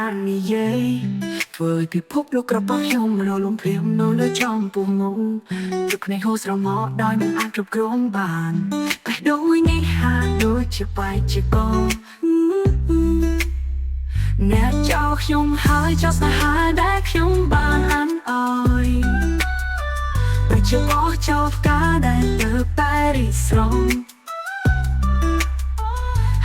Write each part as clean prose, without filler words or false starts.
បាននិយាយធ្វើពិភពលោករបស់ខ្ញុំរលំព្រាមនៅលើចំពោះមុខទឹកនៃហូរស្រមកដោយមិនអាចគ្រប់គ្រងបានបេះដូងនេះហាក់ដូចជាបែកជាកងអ្នកចោលខ្ញុំហើយចោលស្នេហាដែលខ្ញុំបានអានអើយដូចជាអស់ចោលផ្កាដែលទៅតែរីស្រង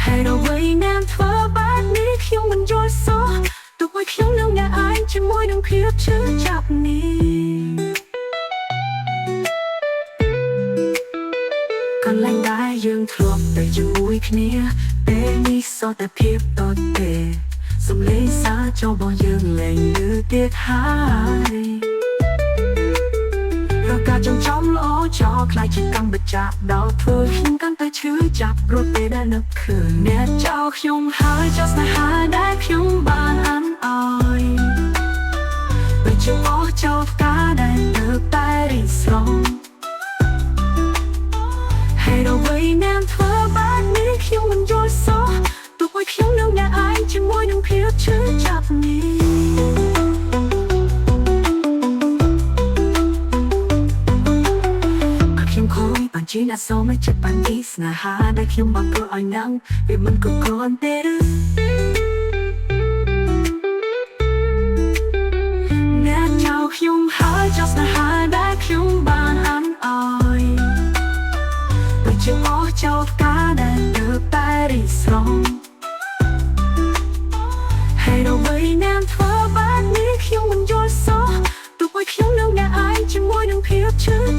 ហើយដល់វិញអ្នកធ្វើបែបនេះខ្ញុំមិនយល់សោះទោះបីខ្ញុំនឹងអ្នកឯងជាមួយនឹងភាពឈឺចាប់នេះកន្លែងដែលយើងធ្លាប់ទៅជាមួយគ្នាពេលនេះសតតែភាពតទេសំឡេងសារចូលរបស់យើងលែងលឺទៀតហើយរកការចំចំល្អចោលខ្លាយជាកម្មបច្ចាដល់ធ្វើខ្ញុំកាន់តែឈឺចាប់រត់ពេលដែលនឹកឃើញអ្នកចោលខ្ញុំហើយចោលស្នេហាដែលខ្ញុំបានអានអើយដូចជាអស់ចោលផ្កាដែលនៅតែរីស្រងហើយដល់វិញអ្នកធ្វើបែបនេះខ្ញុំមិនយល់សោះទោះបីខ្ញុំនឹងអ្នកឯងជាមួយនឹងភាពឈឺចាប់នេះជាអ្នកសូមចិត្តបានទីស្នេហាដែលខ្ញុំបានធ្វើឲ្យនឹងវាមិនគ្រប់គ្រាន់ទេឬអ្នកចោលខ្ញុំហើយចោលស្នេហាដែលខ្ញុំបានអានអើយដូចជាអស់ចោលផ្កាដែលនៅតែរីស្រងហើយដល់វិញអ្នកធ្វើបែបនេះខ្ញុំមិនយល់សោះទោះបីខ្ញុំនឹងអ្នកឯងជាមួយនឹងភាពឈឺ